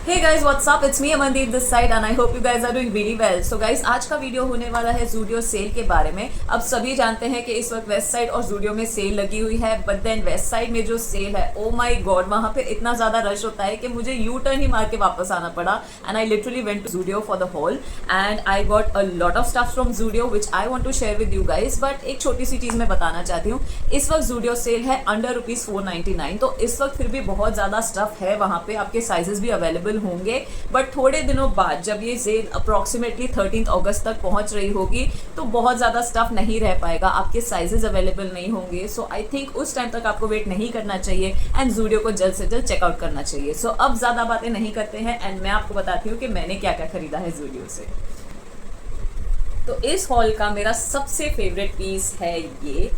Hey guys, what's up? It's me Amandeep this side and I hope you guys are doing really well. So guys, आज का video होने वाला है Zudio cell के बारे में। अब सभी जानते हैं कि इस वक्त वेस्ट साइड और Zudio में सेल लगी हुई है, बट देन वेस्ट साइड में जो सेल है, ओ माय गॉड, वहाँ पे इतना ज़्यादा रश होता है कि मुझे यू टर्न ही मार के वापस आना पड़ा। And I literally went to Zudio for the whole and I got a lot of stuff from Zudio which I want to share with you guys. But एक छोटी सी चीज़ मैं बताना चाहती हूँ, इस वक्त Zudio सेल है अंडर ₹499, तो इस वक्त फिर भी बहुत ज़्यादा स्टफ है वहाँ पे, आपके साइजेस भी अवेलेबल होंगे। बट थोड़े दिनों बाद जब ये सेल अप्रॉक्सीमेटली 13 अगस्त तक पहुंच रही होगी तो बहुत ज़्यादा स्टफ नहीं रह पाएगा, आपके साइजेस अवेलेबल नहीं होंगे। सो आई थिंक उस टाइम तक आपको वेट नहीं करना चाहिए एंड Zudio को जल्द से जल्द चेकआउट करना चाहिए। सो अब ज़्यादा बातें नहीं करते हैं एंड मैं आपको बताती हूँ कि मैंने क्या क्या खरीदा है Zudio से। तो इस हॉल का मेरा सबसे फेवरेट पीस है ये,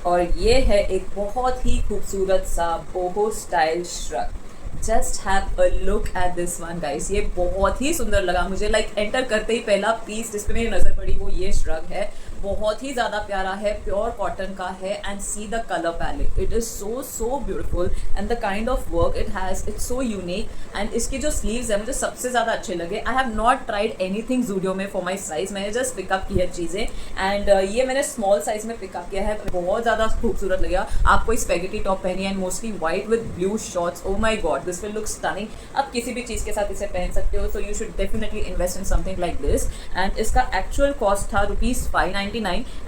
और ये है एक बहुत ही खूबसूरत सा boho style shrug. Just have a look at this one guys, ये बहुत ही सुंदर लगा मुझे। लाइक एंटर करते ही पहला पीस जिस पे मेरी नजर पड़ी वो ये श्रग है, बहुत ही ज़्यादा प्यारा है, प्योर कॉटन का है and see the colour palette, it is so beautiful and the kind of work it has, it's so unique. And इसकी जो स्लीव्स है मुझे सबसे ज़्यादा अच्छे लगे। I have not tried anything Zudio में फॉर माई साइज़, मैंने जस्ट पिकअप की है चीज़ें एंड ये मैंने स्मॉल साइज़ में पिकअप किया है, बहुत ज़्यादा खूबसूरत लगा। आपको स्पेगेटी टॉप पहनी and mostly white with blue shorts, oh my God this will look stunning. आप किसी भी चीज़ के साथ इसे पहन सकते हो, so you should definitely invest in something like this. And इसका एक्चुअल कॉस्ट था ₹599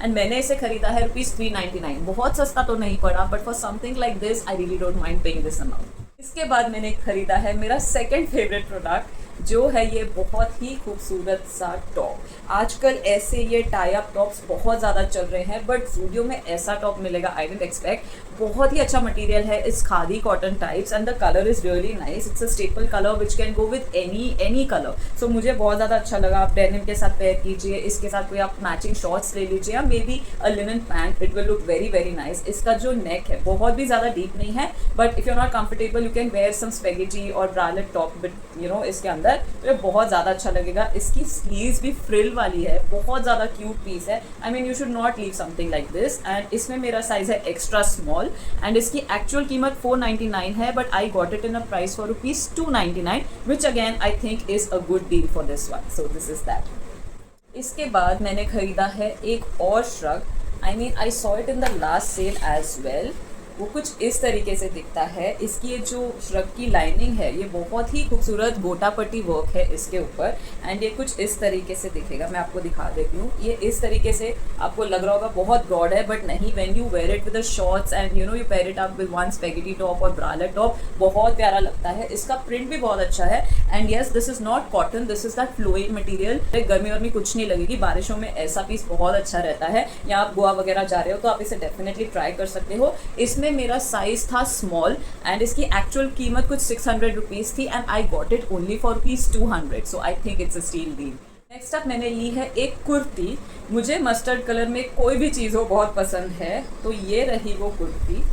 एंड मैंने इसे खरीदा है ₹399। बहुत सस्ता तो नहीं पड़ा, but for something like this I really don't mind paying this amount. इसके बाद मैंने खरीदा है मेरा सेकंड फेवरेट प्रोडक्ट, जो है ये बहुत ही खूबसूरत सा टॉप। आजकल ऐसे ये टाई अप टॉप्स बहुत ज़्यादा चल रहे हैं, बट Zudio में ऐसा टॉप मिलेगा आई डिडंट एक्सपेक्ट। बहुत ही अच्छा मटेरियल है, it's khadi cotton types and the colour is really nice, it's a staple colour which can go with any colour. So मुझे बहुत ज़्यादा अच्छा लगा। आप डेनिम के साथ पेयर कीजिए, इसके साथ कोई आप मैचिंग शॉर्ट्स ले लीजिए या may be a linen pant, it will look very nice. इसका जो नेक है बहुत भी ज़्यादा डीप नहीं है, but if you are not comfortable you can wear some spaghetti और bralette top with you know इसके अंदर, तो ये बहुत ज़्यादा अच्छा लगेगा। इसकी स्लीव्स भी फ्रिल वाली है, बहुत ज़्यादा क्यूट पीस है। I mean you should not leave something like this. And इसमें मेरा साइज़ है एक्स्ट्रा स्मॉल एंड इसकी एक्चुअल कीमत $499 है, but I got it in a price for ₹299 which again I think is a good deal for this one. So this is that. इसके बाद मैंने खरीदा है एक और shrug, I mean I saw it in the last sale as well. वो कुछ इस तरीके से दिखता है। इसकी ये जो श्रग की लाइनिंग है ये बहुत ही खूबसूरत गोटा पट्टी वर्क है इसके ऊपर एंड ये कुछ इस तरीके से दिखेगा। मैं आपको दिखा देती हूँ, ये इस तरीके से आपको लग रहा होगा बहुत ब्रॉड है, बट नहीं, when you wear it with the shorts and you know you pair it up with one spaghetti top और ब्रालेट टॉप, बहुत प्यारा लगता है। इसका प्रिंट भी बहुत अच्छा है and yes this is not cotton, this is that flowing material. गर्मी और में कुछ नहीं लगेगी, बारिशों में ऐसा पीस बहुत अच्छा रहता है, या आप गोवा वगैरह जा रहे हो तो आप इसे डेफिनेटली ट्राई कर सकते हो। इसमें मेरा साइज था स्मॉल एंड इसकी एक्चुअल कीमत कुछ ₹600 थी and I got it only for ₹200, so I think it's a steal deal. Next up मैंने ली है एक कुर्ती। मुझे मस्टर्ड कलर में कोई भी चीज़ हो बहुत पसंद है, तो ये रही वो kurti.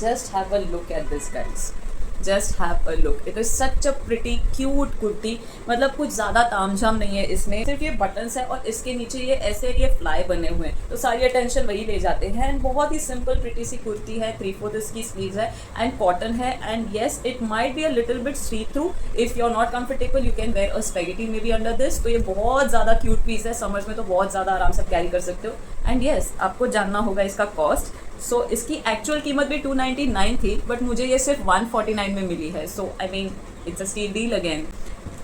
Just have a look at this guys, just have a look, it is such a pretty cute kurti. मतलब कुछ ज़्यादा तामझाम नहीं है इसमें, सिर्फ ये बटन्स है और इसके नीचे ये ऐसे ये फ्लाई बने हुए हैं, तो सारी अटेंशन वही ले जाते हैं। एंड बहुत ही सिंपल प्रिटी सी कुर्ती है, 3/4 इसकी स्लीव्स है एंड कॉटन है and yes it might be a little bit see through, if you are not comfortable you can wear a spaghetti maybe under this. तो ये बहुत ज़्यादा क्यूट पीस है, समर्स में तो बहुत ज़्यादा आराम से कैरी कर सकते हो। एंड येस आपको जानना होगा इसका कॉस्ट। सो इसकी एक्चुअल कीमत भी $299 थी, बट मुझे ये सिर्फ $149 में मिली है, so I mean it's a steal deal again.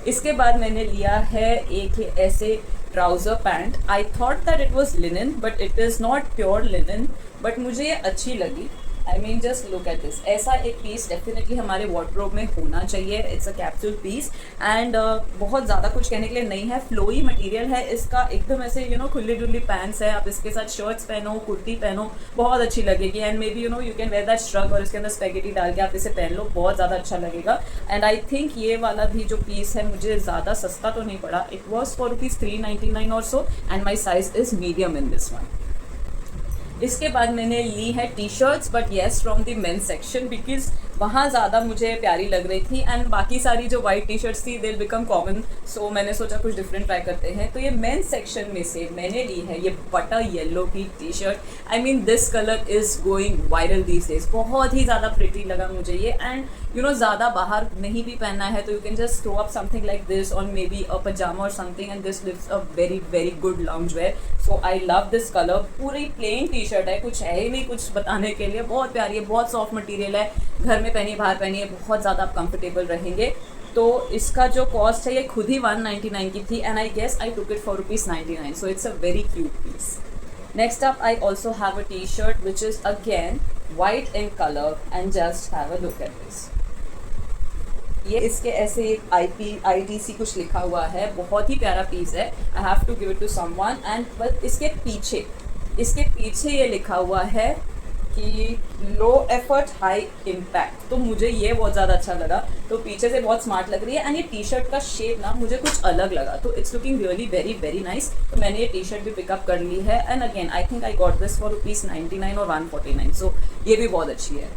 इसके बाद मैंने लिया है एक ऐसे trouser pant. I thought that it was linen but it is not pure linen, but मुझे ये अच्छी लगी। I mean just look at this, ऐसा एक पीस डेफिनेटली हमारे वार्डरोब में होना चाहिए। It's a capsule piece and बहुत ज़्यादा कुछ कहने के लिए नहीं है, फ्लोई मटेरियल है इसका, एकदम ऐसे यू नो खुली डुली पैंट्स है, आप इसके साथ शर्ट्स पहनो, कुर्ती पहनो, बहुत अच्छी लगेगी। And may be you know you can where that shrug और इसके अंदर स्पेगेटी डाल के आप इसे पहन लो, बहुत ज़्यादा अच्छा लगेगा। एंड आई थिंक ये वाला भी जो पीस है मुझे ज़्यादा सस्ता तो नहीं पड़ा, इट वॉज फॉर ₹399 और so and my size is medium in this one. इसके बाद मैंने ली है T shirts, but yes from the main section, because वहाँ ज़्यादा मुझे प्यारी लग रही थी एंड बाकी सारी जो वाइट टी शर्ट्स थी दे बिकम कॉमन, सो मैंने सोचा कुछ डिफरेंट ट्राई करते हैं। तो ये मेन सेक्शन में से मैंने ली है ये बटर येलो की T shirt. I mean this colour is going viral these days, बहुत ही ज़्यादा प्रिटी लगा मुझे ये। एंड ज़्यादा बाहर नहीं भी पहनना है तो you can just throw up something like this on maybe a pyjama और something and this leaves a very very good lounge wear. So I love this colour. पूरी प्लेन टी शर्ट है, कुछ है ही नहीं कुछ बताने के लिए. बहुत प्यारी है, बहुत सॉफ्ट मटेरियल है. घर में पहनिए, बाहर पहनिए, बहुत ज़्यादा आप कंफर्टेबल रहेंगे. तो इसका जो कॉस्ट है ये खुद ही 199 की थी and I guess I took it for ₹99. So it's a very cute piece. Next up, I also have a t-shirt which is again white in color and just have a look at this. ये इसके ऐसे एक ITC कुछ लिखा हुआ है. बहुत ही प्यारा पीस है. I have to give it to someone and बस इसके पीछे ये लिखा हुआ है कि लो एफर्ट हाई इम्पैक्ट. तो मुझे ये बहुत ज़्यादा अच्छा लगा. तो पीछे से बहुत स्मार्ट लग रही है एंड ये टी शर्ट का शेप ना मुझे कुछ अलग लगा. तो it's looking really very very nice. तो मैंने ये टी शर्ट भी पिकअप कर ली है and again I think I got this for ₹99 और 149. सो ये भी बहुत अच्छी है.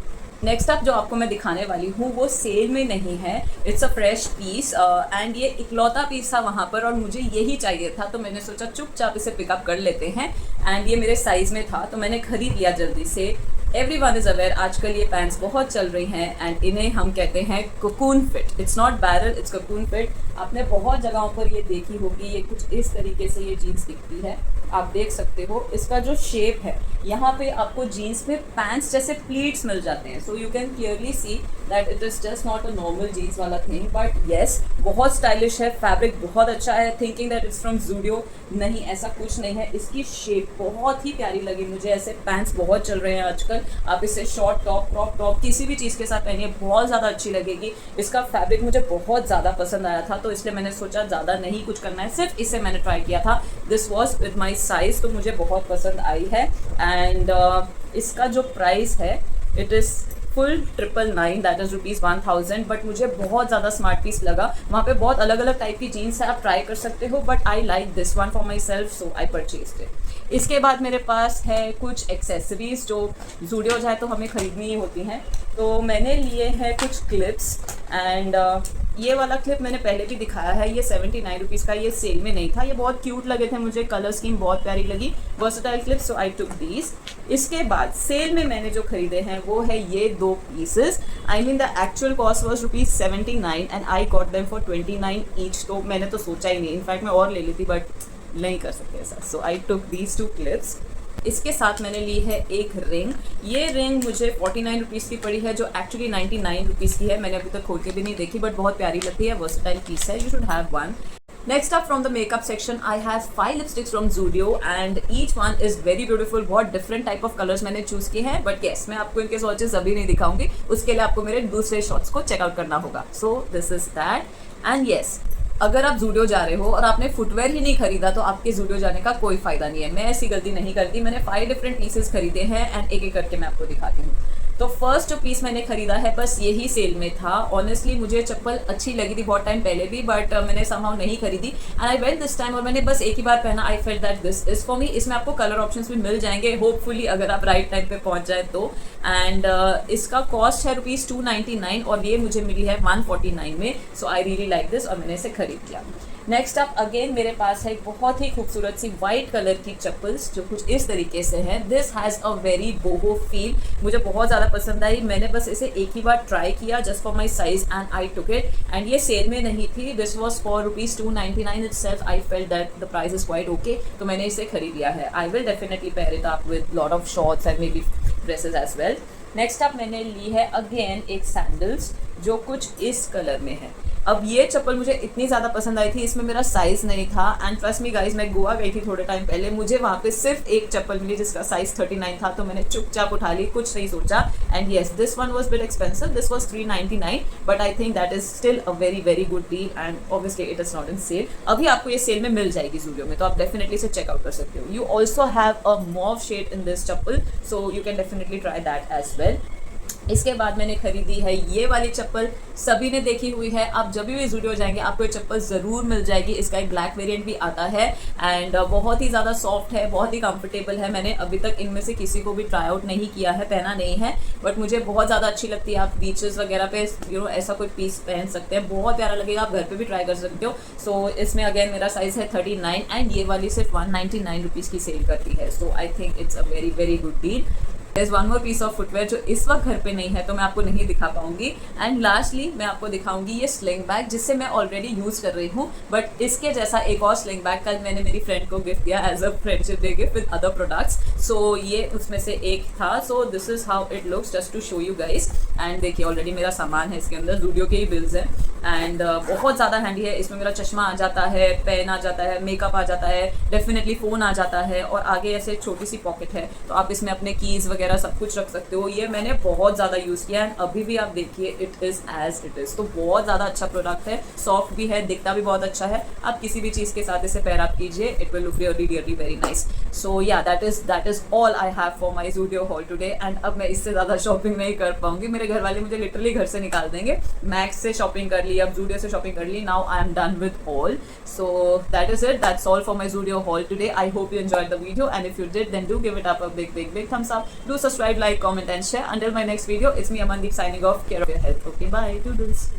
नेक्स्ट अप जो आपको मैं दिखाने वाली हूँ वो सेल में नहीं है. It's a fresh piece and ये इकलौता पीस था वहाँ पर और मुझे यही चाहिए था. तो मैंने सोचा चुपचाप इसे पिकअप कर लेते हैं एंड ये मेरे साइज़ में था तो मैंने खरीद लिया जल्दी से. एवरीवन इज़ अवेयर आजकल ये पैंट्स बहुत चल रही हैं एंड इन्हें हम कहते हैं cocoon fit. It's not barrel, it's cocoon fit. आपने बहुत जगहों पर ये देखी होगी. ये कुछ इस तरीके से ये जीन्स दिखती है, आप देख सकते हो. इसका जो शेप है यहाँ पे आपको जीन्स में पैंट्स जैसे प्लीट्स मिल जाते हैं. So you can clearly see that it is just not a normal jeans वाला थिंग. बट येस, बहुत स्टाइलिश है. फैब्रिक बहुत अच्छा है. Thinking that it's from Zudio, नहीं ऐसा कुछ नहीं है. इसकी शेप बहुत ही प्यारी लगी मुझे. ऐसे पैंट्स बहुत चल रहे हैं आजकल. आप इसे शॉर्ट टॉप, क्रॉप टॉप, किसी भी चीज़ के साथ पहनिए, बहुत ज़्यादा अच्छी लगेगी. इसका फैब्रिक मुझे बहुत ज़्यादा पसंद आया था तो इसलिए मैंने सोचा ज़्यादा नहीं कुछ करना है, सिर्फ इसे मैंने ट्राई किया था. This was with my size तो मुझे बहुत पसंद आई है. एंड इसका जो प्राइस है it is full 999, that is ₹1000. But मुझे बहुत ज़्यादा स्मार्ट पीस लगा. वहाँ पे बहुत अलग अलग टाइप की जीन्स है, आप ट्राई कर सकते हो. But I like this one for my self so I purchased it. इसके बाद मेरे पास है कुछ एक्सेसरीज़ जो ज़ूडियो जाए तो हमें ख़रीदनी ही होती हैं. तो मैंने लिए हैं कुछ क्लिप्स एंड ये वाला क्लिप मैंने पहले भी दिखाया है. ये ₹79 का, ये सेल में नहीं था. ये बहुत क्यूट लगे थे मुझे, कलर स्कीम बहुत प्यारी लगी. Versatile clip, so I took these. इसके बाद सेल में मैंने जो खरीदे हैं वो है ये 2 pieces. I mean the actual cost was ₹79 and I got them for 29 each. तो मैंने तो सोचा ही नहीं, इनफैक्ट मैं और ले ली थी बट नहीं कर सकते ऐसा. सो आई टुक दीज 2 क्लिप्स. इसके साथ मैंने ली है एक रिंग. ये रिंग मुझे ₹49 की पड़ी है जो एक्चुअली ₹99 की है. मैंने अभी तक खोल के भी नहीं देखी बट बहुत प्यारी लगती है. वर्सटाइल पीस है, you should have one. Next up from the makeup section, I have 5 lipsticks from Zudio and each one is very beautiful. बहुत different type of colors मैंने choose किए हैं. But yes, मैं आपको इनके swatches अभी नहीं दिखाऊंगी. उसके लिए आपको मेरे दूसरे shots को check out करना होगा. So this is that. And yes, अगर आप जूडियो जा रहे हो और आपने फुटवेयर ही नहीं खरीदा तो आपके जूडियो जाने का कोई फ़ायदा नहीं है. मैं ऐसी गलती नहीं करती. मैंने 5 डिफरेंट पीसेस खरीदे हैं एंड एक एक करके मैं आपको दिखाती हूँ. तो फर्स्ट जो पीस मैंने खरीदा है बस यही सेल में था. ऑनेस्टली मुझे चप्पल अच्छी लगी थी बहुत टाइम पहले भी बट मैंने समहाउ नहीं खरीदी and I went this time और मैंने बस एक ही बार पहना. आई felt that this is for me. इसमें आपको कलर ऑप्शंस भी मिल जाएंगे होपफुली अगर आप राइट टाइम पे पहुंच जाए तो. एंड इसका कॉस्ट है ₹299 और ये मुझे मिली है 149 में. सो आई रियली लाइक दिस और मैंने इसे खरीद लिया. नेक्स्ट अप अगेन मेरे पास है एक बहुत ही खूबसूरत सी वाइट कलर की चप्पल्स जो कुछ इस तरीके से है. This has a very boho feel. मुझे बहुत ज़्यादा पसंद आई. मैंने बस इसे एक ही बार ट्राई किया just for my size and I took it. And ये सेल में नहीं थी. This was for ₹299 itself. I felt that the price is quite okay. तो मैंने इसे खरीद लिया है. I will definitely pair it up with lot of shorts and maybe dresses as well. Next up मैंने ली है अगेन एक सैंडल्स जो कुछ इस कलर में है. अब ये चप्पल मुझे इतनी ज़्यादा पसंद आई थी. इसमें मेरा साइज़ नहीं था एंड ट्रस्ट मी गाइस मैं गोवा गई थी थोड़े टाइम पहले. मुझे वहाँ पे सिर्फ एक चप्पल मिली जिसका साइज़ 39 था तो मैंने चुपचाप उठा ली, कुछ नहीं सोचा. And yes this one was bit expensive. This was $399 but I think that is still a very very good deal and obviously it is not in sale. अभी आपको ये सेल में मिल जाएगी जूडियो में तो आप डेफिनेटली इसे चेकआउट कर सकते हो. You also have a mauve shade in this chappal so you can definitely try that as well. इसके बाद मैंने खरीदी है ये वाली चप्पल. सभी ने देखी हुई है. आप जब भी जूडियो जाएंगे आपको ये चप्पल ज़रूर मिल जाएगी. इसका एक ब्लैक वेरिएंट भी आता है एंड बहुत ही ज़्यादा सॉफ्ट है, बहुत ही कंफर्टेबल है. मैंने अभी तक इनमें से किसी को भी ट्राई आउट नहीं किया है, पहना नहीं है बट मुझे बहुत ज़्यादा अच्छी लगती है. आप बीचेस वगैरह पे ऐसा कोई पीस पहन सकते हैं, बहुत प्यारा लगेगा. आप घर पे भी ट्राई कर सकते हो. सो इसमें अगेन मेरा साइज़ है 39 एंड ये वाली सिर्फ ₹199 की सेल करती है. So I think it's a very very good deal. There's one more piece of footwear जो इस वक्त घर पे नहीं है तो मैं आपको नहीं दिखा पाऊंगी। एंड लास्टली मैं आपको दिखाऊंगी ये स्लिंग बैग जिससे मैं ऑलरेडी यूज कर रही हूँ, बट इसके जैसा एक और स्लिंग बैग कल मैंने मेरी फ्रेंड को गिफ्ट दिया as a friendship day gift with other products. So ये उसमें से एक था। So this is how it looks just to show you guys. And देखिए ऑलरेडी मेरा सामान है इसके अंदर, ज़ूडियो के ही बिल्स हैं। एंड बहुत ज़्यादा हैंडी है, इसमें मेरा चश्मा आ जाता है, पेन आ जाता है, मेकअप आ जाता है, डेफिनेटली फ़ोन आ जाता है, और आगे ऐसे छोटी सी पॉकेट है तो आप इसमें अपने कीज़ वगैरह सब कुछ रख सकते हो। ये मैंने बहुत ज़्यादा यूज़ किया एंड अभी भी आप देखिए it is as it is. तो बहुत ज़्यादा अच्छा प्रोडक्ट है, सॉफ्ट भी है, दिखता भी बहुत अच्छा है। आप किसी भी चीज़ के साथ इसे पेयर अप कीजिए, it will look really really very nice. So yeah that is all I have for my Zudio haul today. And अब मैं इससे ज़्यादा शॉपिंग नहीं कर पाऊंगी, मेरे घर वाले मुझे लिटरली घर से निकाल देंगे। मैक्स से शॉपिंग कर ली, अब ज़ूडियो से शॉपिंग कर ली, now I am done with all. So that is it, that's all for my Zudio haul today. I hope you enjoyed the video, and if you did then do give it up a big thumbs up. Do subscribe, like, comment and share. Until my next video, it's me Amandeep signing off. Care of your health. Okay, bye, doodles.